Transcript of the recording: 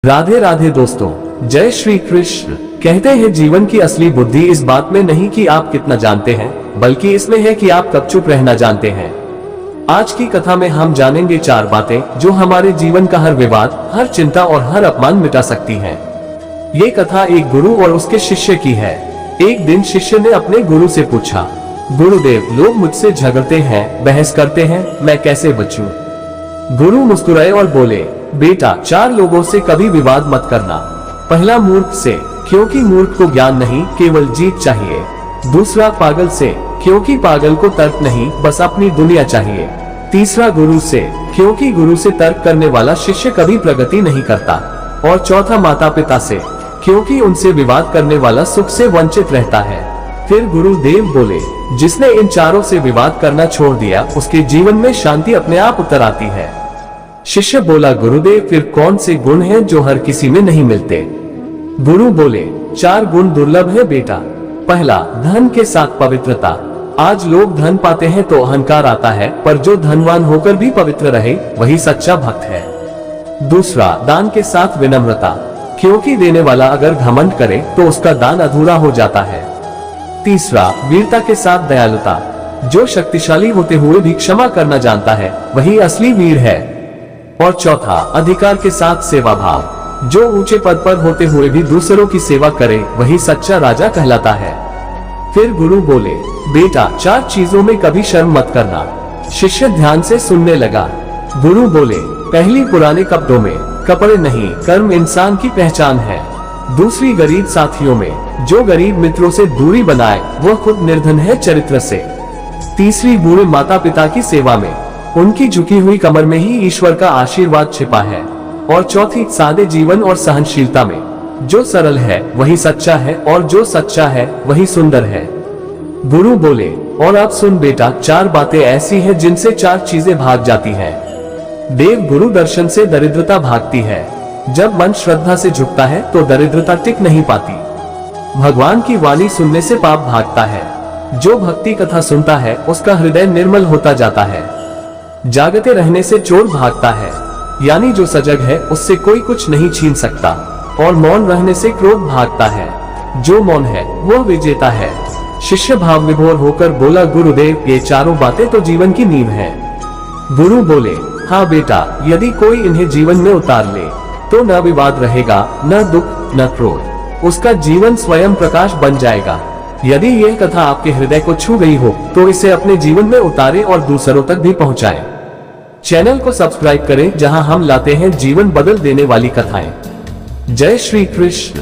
राधे राधे दोस्तों, जय श्री कृष्ण। कहते हैं जीवन की असली बुद्धि इस बात में नहीं कि आप कितना जानते हैं, बल्कि इसमें है कि आप कब चुप रहना जानते हैं। आज की कथा में हम जानेंगे 4 बातें जो हमारे जीवन का हर विवाद, हर चिंता और हर अपमान मिटा सकती हैं। ये कथा एक गुरु और उसके शिष्य की है। एक दिन शिष्य ने अपने गुरु से पूछा, गुरुदेव, लोग मुझसे झगड़ते हैं, बहस करते हैं, मैं कैसे बचूं? गुरु मुस्कुराए और बोले, बेटा, 4 लोगों से कभी विवाद मत करना। पहला, मूर्ख से, क्योंकि मूर्ख को ज्ञान नहीं, केवल जीत चाहिए। दूसरा, पागल से, क्योंकि पागल को तर्क नहीं, बस अपनी दुनिया चाहिए। तीसरा, गुरु से, क्योंकि गुरु से तर्क करने वाला शिष्य कभी प्रगति नहीं करता। और चौथा, माता पिता से, क्योंकि उनसे विवाद करने वाला सुख से वंचित रहता है। फिर गुरुदेव बोले, जिसने इन 4 से विवाद करना छोड़ दिया, उसके जीवन में शांति अपने आप उतर आती है। शिष्य बोला, गुरुदेव, फिर कौन से गुण हैं जो हर किसी में नहीं मिलते? गुरु बोले, 4 गुण दुर्लभ है बेटा। पहला, धन के साथ पवित्रता। आज लोग धन पाते हैं तो अहंकार आता है, पर जो धनवान होकर भी पवित्र रहे वही सच्चा भक्त है। दूसरा, दान के साथ विनम्रता, क्योंकि देने वाला अगर घमंड करे तो उसका दान अधूरा हो जाता है। तीसरा, वीरता के साथ दयालुता, जो शक्तिशाली होते हुए भी क्षमा करना जानता है वही असली वीर है। और चौथा, अधिकार के साथ सेवा भाव, जो ऊंचे पद पर होते हुए भी दूसरों की सेवा करे वही सच्चा राजा कहलाता है। फिर गुरु बोले, बेटा, 4 चीजों में कभी शर्म मत करना। शिष्य ध्यान से सुनने लगा। गुरु बोले, पहली, पुराने कपड़ों में, कपड़े नहीं, कर्म इंसान की पहचान है। दूसरी, गरीब साथियों में, जो गरीब मित्रों से दूरी बनाए वह खुद निर्धन है चरित्र से। तीसरी, बूढ़े माता पिता की सेवा में, उनकी झुकी हुई कमर में ही ईश्वर का आशीर्वाद छिपा है। और चौथी, सादे जीवन और सहनशीलता में, जो सरल है वही सच्चा है और जो सच्चा है वही सुंदर है। गुरु बोले, और अब सुन बेटा, 4 बातें ऐसी हैं जिनसे 4 चीजें भाग जाती हैं। देव गुरु दर्शन से दरिद्रता भागती है। जब मन श्रद्धा से झुकता है तो दरिद्रता टिक नहीं पाती। भगवान की वाणी सुनने से पाप भागता है। जो भक्ति कथा सुनता है उसका हृदय निर्मल होता जाता है। जागते रहने से चोर भागता है, यानी जो सजग है उससे कोई कुछ नहीं छीन सकता। और मौन रहने से क्रोध भागता है, जो मौन है वह विजेता है। शिष्य भाव विभोर होकर बोला, गुरुदेव, ये 4 बातें तो जीवन की नींव है। गुरु बोले, हाँ बेटा, यदि कोई इन्हें जीवन में उतार ले तो न विवाद रहेगा, न दुख, न क्रोध। उसका जीवन स्वयं प्रकाश बन जाएगा। यदि यह कथा आपके हृदय को छू गई हो तो इसे अपने जीवन में उतारें और दूसरों तक भी पहुंचाएं। चैनल को सब्सक्राइब करें, जहां हम लाते हैं जीवन बदल देने वाली कथाएं। जय श्री कृष्ण।